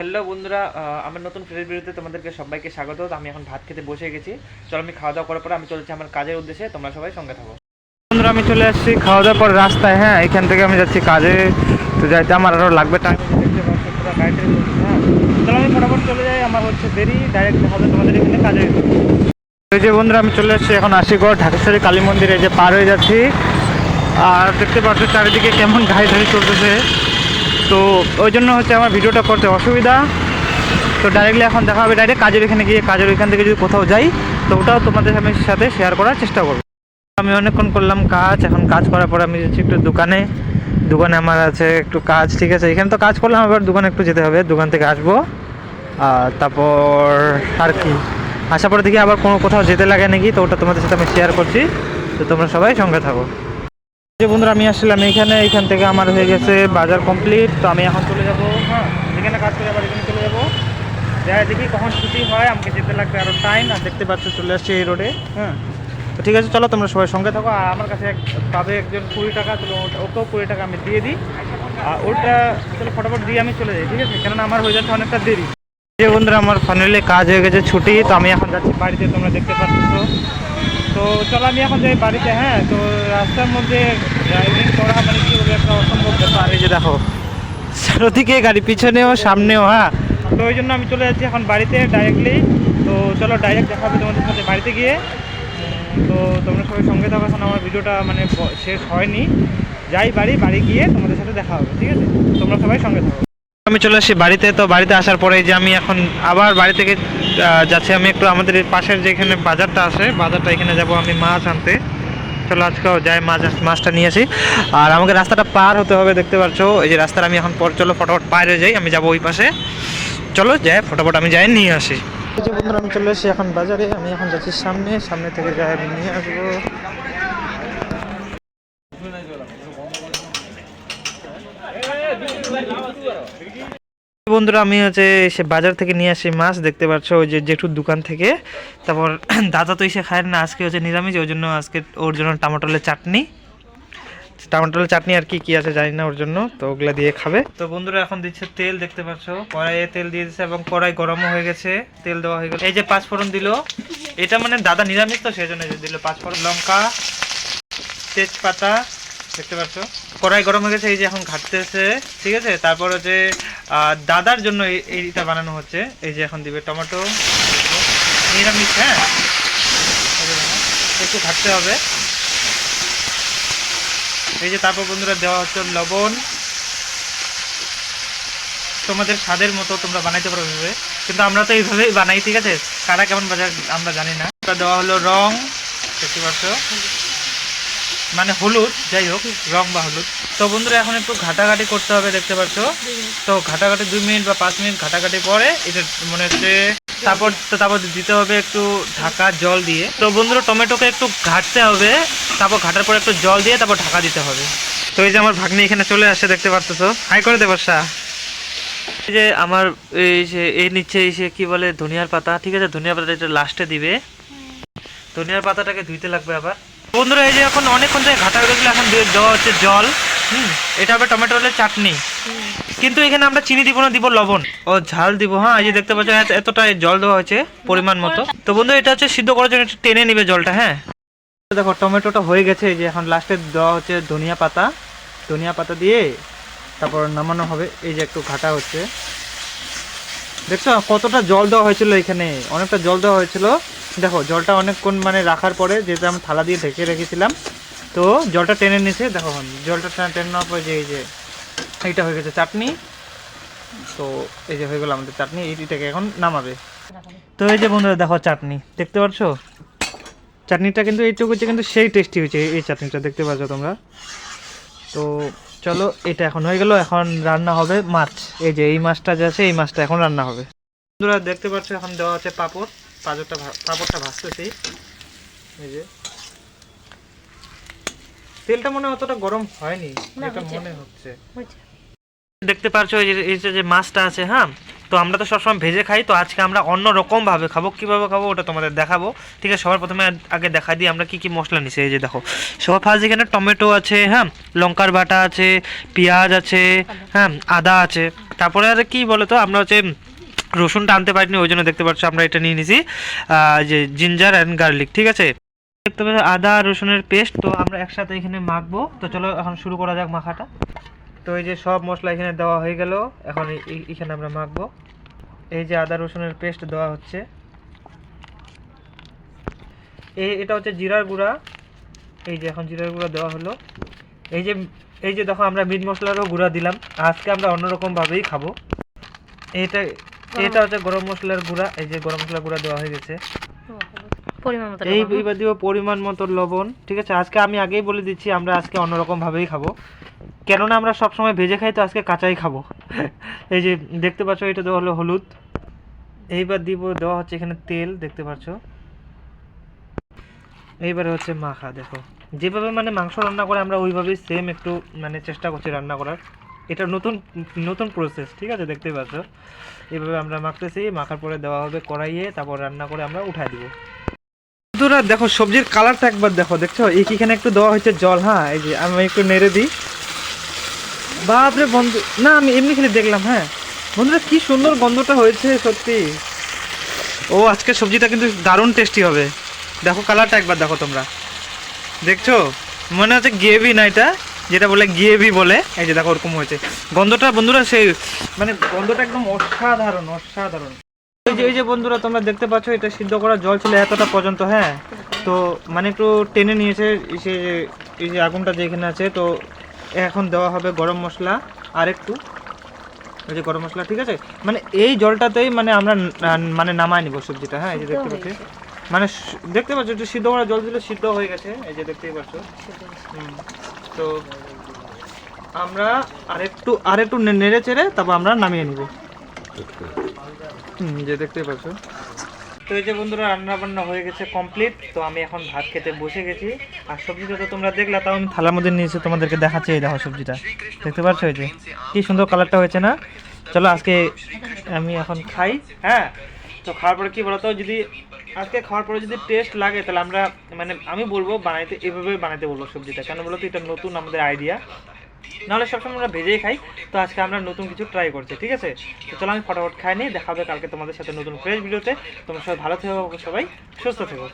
Hello বন্ধুরা, আমার নতুন ফ্রেশ ভিডিওতে তোমাদেরকে সবাইকে স্বাগত। আমি এখন ভাত খেতে বসে গেছি। চলো আমি খাওয়া দাওয়া করার পর আমি চলেছি আমার কাজের উদ্দেশ্যে। তোমরা সবাই সঙ্গে থাকো। বন্ধুরা আমি চলে আসছি খাওয়া দাওয়ার পর রাস্তায়। হ্যাঁ, এখান থেকে আমি যাচ্ছি কাজে। তো যাইতে আমার আরও লাগবে টাইম, দেখতে পাচ্ছি পুরো গাড়িতে চলছে। হ্যাঁ, চলো আমি ফটাফট চলে যাই, আমার হচ্ছে দেরি, ডাইরেক্ট দেখা হবে তোমাদের এখানে কাজে। এই যে বন্ধুরা আমি চলে আসছি এখন আশিগড় ঢাকেশ্বরী কালী মন্দিরে, যে পার হয়ে যাচ্ছি। আর দেখতে পাচ্ছ চারিদিকে কেমন গাড়ি ধাড়ি চলতেছে। তো ওই জন্য হচ্ছে আমার ভিডিওটা করতে অসুবিধা। তো ডাইরেক্টলি এখন দেখা হবে ডাইরেক্ট কাজের এখানে গিয়ে। কাজের ওইখান থেকে যদি কোথাও যাই তো ওটাও তোমাদের সাথে শেয়ার করার চেষ্টা করবো। আমি অনেকক্ষণ করলাম কাজ। এখন কাজ করার পর আমি যাচ্ছি একটু দোকানে। আমার আছে একটু কাজ, ঠিক আছে। এখানে তো কাজ করলাম, আবার দোকানে একটু যেতে হবে। দোকান থেকে আসবো, তারপর আর কি আসার পরে দেখি আবার কোথাও যেতে লাগে নাকি, তো ওটা তোমাদের সাথে আমি শেয়ার করছি। তো তোমরা সবাই সঙ্গে থাকো। যে বন্ধুরা আমি আসলাম এইখান থেকে আমার হয়ে গেছে বাজার কমপ্লিট। তো আমি এখন চলে যাবো, হ্যাঁ, যেখানে কাজ করে আবার এখানে চলে যাবো। যাই দেখি কখন ছুটি হয়, আমাকে যেতে লাগবে আরও টাইম। আর দেখতে পাচ্ছ চলে আসছে এই রোডে। হ্যাঁ, তো ঠিক আছে, চলো তোমরা সবাই সঙ্গে থাকো। আর আমার কাছে পাবে একজন 20 টাকা, তো ওকেও 20 টাকা আমি দিয়ে দিই। আর ওটা চলো ফটাফট দিয়ে আমি চলে যাই, ঠিক আছে, কেননা আমার হয়ে যাচ্ছে অনেকটা দেরি। যে বন্ধুরা আমার ফাইনালি কাজ হয়ে গেছে, ছুটি। তো আমি এখন যাচ্ছি বাড়িতে, তোমরা দেখতে পাচ্ছ। তো চলো আমি এখন যাই বাড়িতে। হ্যাঁ, তো রাস্তার মধ্যে ড্রাইভিং করা মানে কি বলবো, একটা অসম্ভব ব্যাপার। এই যে দেখো চারদিকে গাড়ি, পিছনেও সামনেও। হ্যাঁ, তো ওই জন্য আমি চলে যাচ্ছি এখন বাড়িতে ডাইরেক্টলি। তো চলো ডাইরেক্ট দেখা হবে তোমাদের সাথে বাড়িতে গিয়ে। তো তোমরা সবাই সঙ্গে থাকো। এখন আমার ভিডিওটা মানে শেষ হয়নি। যাই বাড়ি গিয়ে তোমাদের সাথে দেখা হবে, ঠিক আছে। তোমরা সবাই সঙ্গে থাকো। আমি চলে আসছি বাড়িতে। তো বাড়িতে আসার পরে যে আমি এখন আবার বাড়ি থেকে যাচ্ছি আমি একটু আমাদের পাশের যেখানে বাজারটা আছে, বাজারটা এখানে যাব আমি মাছ আনতে। চলো আজকেও যাই, মাছটা নিয়ে আসি। আর আমাকে রাস্তাটা পার হতে হবে, দেখতে পাচ্ছ এই যে রাস্তাটা। আমি এখন চলো ফটাফট পার হয়ে যাই, আমি যাবো ওই পাশে। চলো যাই ফটাফট আমি যাই নিয়ে আসি। এই যে বন্ধুরা আমি চলে এসেছি এখন বাজারে। আমি এখন যাচ্ছি সামনে থেকে যাই আমি নিয়ে আসবো। বন্ধুরা আমি হচ্ছে সে বাজার থেকে নিয়ে আসি মাছ, দেখতে পাচ্ছ ওই যে জেঠুর দোকান থেকে। তারপর দাদা তো এসে খায় না, আজকে হচ্ছে নিরামিষ, ওই জন্য আজকে ওর জন্য টমেটোলের চাটনি আর কি আছে জানি না ওর জন্য, তো ওগুলা দিয়ে খাবে। তো বন্ধুরা এখন দিচ্ছে তেল, দেখতে পাচ্ছ কড়াইয়ে তেল দিয়ে দিচ্ছে এবং কড়াই গরমও হয়ে গেছে, তেল দেওয়া হয়ে গেছে। এই যে 5 ফোড়ন দিল, এটা মানে দাদা নিরামিষ তো সেই জন্য দিল 5 ফোড়ন, লঙ্কা, তেজপাতা, দেখতে পাচ্ছ কড়াই গরম হয়ে গেছে। এই যে এখন ঘাটতেছে, ঠিক আছে। তারপর হচ্ছে দাদার জন্য এইটা বানানো হচ্ছে। এই যে এখন দিবে টমেটো, নিরামিষ। হ্যাঁ, একটু ঘাটতে হবে। এই যে তারপর বন্ধুরা দেওয়া হচ্ছে লবণ, তোমাদের স্বাদের মতো তোমরা বানাইতে পারো এইভাবে, কিন্তু আমরা তো এইভাবেই বানাই, ঠিক আছে। কারা কেমন বাজার আমরা জানি না। দেওয়া হলো রং, দেখতে পাচ্ছ, মানে হলুদ, যাই হোক রং বা হলুদ। তো বন্ধুরা এখন একটু ঘাটাঘাটি করতে হবে, দেখতে পাচ্ছ। তো ঘাটাঘাটি 2 মিনিট বা 5 মিনিট ঘাটাঘাটি পরে এটা মনে হচ্ছে তারপর দিতে হবে একটু ঢাকা জল দিয়ে। তো বন্ধুরা টমেটোকে একটু ঘাটতে হবে, তারপর ঘাটার পর একটু জল দিয়ে তারপর ঢাকা দিতে হবে। তো এই যে আমার ভাগ্নি এখানে চলে আসে, দেখতে পাচ্ছ। হাই করে দে বর্ষা। এই যে আমার এই নিচে এসে কি বলে ধনিয়ার পাতা, ঠিক আছে। ধনিয়ার পাতা এটা লাস্টে দিবে। ধনিয়ার পাতাটাকে ধুইতে লাগবে আবার। বন্ধুরা এই যে এখন অনেকক্ষণ থেকে ঘাটা হয়ে গেলে এখন দেওয়া হচ্ছে জল। এটা হবে টমেটোলের চাটনি, কিন্তু এখানে আমরা চিনি দিব না, দিব লবণ ও ঝাল দিব। হ্যাঁ, এই যে দেখতে পাচ্ছ এতটা জল দেওয়া হয়েছে পরিমাণ মতো। তো বন্ধু এটা হচ্ছে সিদ্ধ করার জন্য একটু টেনে নিবে জলটা। হ্যাঁ, দেখো টমেটোটা হয়ে গেছে। এই যে এখন লাস্টে দেওয়া হচ্ছে ধনিয়া পাতা দিয়ে তারপর নামানো হবে। এই যে একটু ঘাটা হচ্ছে, দেখছো কতটা জল দেওয়া হয়েছিল, এখানে অনেকটা জল দেওয়া হয়েছিল। দেখো জলটা অনেকক্ষণ মানে রাখার পরে, যেহেতু আমি থালা দিয়ে ঢেকে রেখেছিলাম, তো জলটা টেনে নিয়েছে। দেখো জলটা টেনে নেওয়ার পরে যে এই যে এইটা হয়ে গেছে চাটনি। তো এই যে হয়ে গেল আমাদের চাটনি, এইটাকে এখন নামাবে। তো এই যে বন্ধুরা দেখো চাটনি, দেখতে পাচ্ছ চাটনিটা কিন্তু এইটুকু হচ্ছে, কিন্তু সেই টেস্টি হয়েছে এই চাটনিটা, দেখতে পাচ্ছ তোমরা। তো চলো এটা এখন হয়ে গেল, এখন রান্না হবে মাছ। এই যে এই মাছটা যে আছে, এই মাছটা এখন রান্না হবে। বন্ধুরা দেখতে পাচ্ছ এখন দেওয়া হচ্ছে পাঁপড়টা ভাজতেছি। এই যে তেলটা মনে অতটা গরম হয়নি, এটা মনে হচ্ছে। দেখতে পাচ্ছ এই যে মাছটা আছে, হ্যাঁ, তো আমরা তো সবসময় ভেজে খাই, তো আজকে আমরা অন্য রকম ভাবে খাবো। কিভাবে খাবো ওটা তোমাদের দেখাবো, ঠিক আছে। সবার প্রথমে আগে দেখা দিই আমরা কি কি মশলা নিছি। এই যে দেখো, সবার ফার্স্ট এখানে টমেটো আছে, হ্যাঁ, লঙ্কার বাটা আছে, পেঁয়াজ আছে, হ্যাঁ, আদা আছে, তারপরে আর কি বলো তো, আমরা হচ্ছে রসুনটা আনতে পারিনি, ওই জন্য দেখতে পাচ্ছ আমরা এটা নিয়ে নিছি যে জিঞ্জার অ্যান্ড গার্লিক, ঠিক আছে। দেখতে পাচ্ছ আদা রসুনের পেস্ট, তো আমরা একসাথে এখানে মাখবো। তো চলো এখন শুরু করা যাক মাখাটা। তো এই যে সব মশলা এখানে দেওয়া হয়ে গেল, এখন এখানে আমরা মাখবো। এই যে আদা রসুনের পেস্ট দেওয়া হচ্ছে, এটা হচ্ছে জিরার গুঁড়া। এই যে এখন জিরার গুঁড়া দেওয়া হলো। এই যে দেখো আমরা মিট মশলারও গুঁড়া দিলাম, আজকে আমরা অন্যরকম ভাবেই খাবো। এটা হচ্ছে গরম মশলার গুঁড়া, এই যে গরম মশলার গুঁড়া দেওয়া হয়ে গেছে। এইবার দিব পরিমাণ মতো লবণ, ঠিক আছে। আজকে আমি আগেই বলে দিচ্ছি আমরা আজকে অন্যরকম ভাবেই খাবো, কেননা আমরা সবসময় ভেজে খাই, তো আজকে কাঁচাই খাবো। এই যে দেখতে পাচ্ছ এটা দেওয়া হলো হলুদ। এইবার দেওয়া হচ্ছে এখানে তেল, দেখতে পাচ্ছ। এইবারে হচ্ছে মাখা, দেখো যেভাবে মানে মাংস রান্না করে আমরা ওইভাবেই সেম একটু মানে চেষ্টা করছি রান্না করার। এটা নতুন নতুন প্রসেস, ঠিক আছে, দেখতেই পাচ্ছ। এইভাবে আমরা মাখতেছি, মাখার পরে দেওয়া হবে কড়াইয়ে, তারপর রান্না করে আমরা উঠাই দিব। বন্ধুরা দেখো সবজির কালারটা একবার দেখো, দেখছো এখানে একটু দেওয়া হয়েছে জল, হ্যাঁ, এই যে আমি একটু নেড়ে দিই। বাপরে বন্ধু, না আমি এমনি খেলে দেখলাম, হ্যাঁ বন্ধুরা কি সুন্দর গন্ধটা হয়েছে সত্যি। ও আজকে সবজিটা কিন্তু দারুণ টেস্টি হবে। দেখো কালারটা একবার দেখো তোমরা, দেখছো মনে হচ্ছে গ্রেভি না, এটা যেটা বলে গ্রেভি বলে, এই যে দেখো ওরকম হয়েছে গন্ধটা বন্ধুরা, সেই মানে গন্ধটা একদম অসাধারণ অসাধারণ। এই যে বন্ধুরা তোমরা দেখতে পাচ্ছ এটা সিদ্ধ করা জল ছিল এতটা পর্যন্ত, হ্যাঁ, তো মানে একটু টেনে নিয়েছে এই যে আগুনটা যেখানে আছে। তো এখন দেওয়া হবে গরম মশলা আর একটু, এই যে গরম মশলা, ঠিক আছে। মানে এই জলটাতেই মানে আমরা মানে নামায় নিব সবজিটা, হ্যাঁ, এই যে দেখতে পাচ্ছি মানে দেখতে পাচ্ছ একটু সিদ্ধ করা জল দিলে সিদ্ধ হয়ে গেছে, এই যে দেখতেই পাচ্ছ। তো আমরা আরেকটু নেড়ে চেড়ে তারপর আমরা নামিয়ে নিব, যে দেখতেই পাচ্ছ। তো এই যে বন্ধুরা রান্না বান্না হয়ে গেছে কমপ্লিট, তো আমি এখন ভাত খেতে বসে গেছি। আর সবজিটা তো তোমরা দেখলা, তাও আমি থালার মধ্যে নিয়েছি, তোমাদেরকে দেখাচ্ছি। এই দেখো সবজিটা দেখতে পাচ্ছ, এই যে কি সুন্দর কালারটা হয়েছে না। চলো আজকে আমি এখন খাই, হ্যাঁ। তো খাওয়ার পরে কি বলতো, যদি আজকে খাওয়ার পরে যদি টেস্ট লাগে তাহলে আমরা মানে আমি বলবো বানাইতে, এভাবে বানাইতে বলবো সবজিটা, কেন বলতো এটা নতুন আমাদের আইডিয়া, নাহলে সবসময় আমরা ভেজেই খাই। তো আজকে আমরা নতুন কিছু ট্রাই করছি, ঠিক আছে। তো চলো আমি ফটাফট খাই নিই, দেখা হবে কালকে তোমাদের সাথে নতুন ফ্রেশ ভিডিওতে। তোমরা সবাই ভালো থেকো, সবাই সুস্থ থেকো।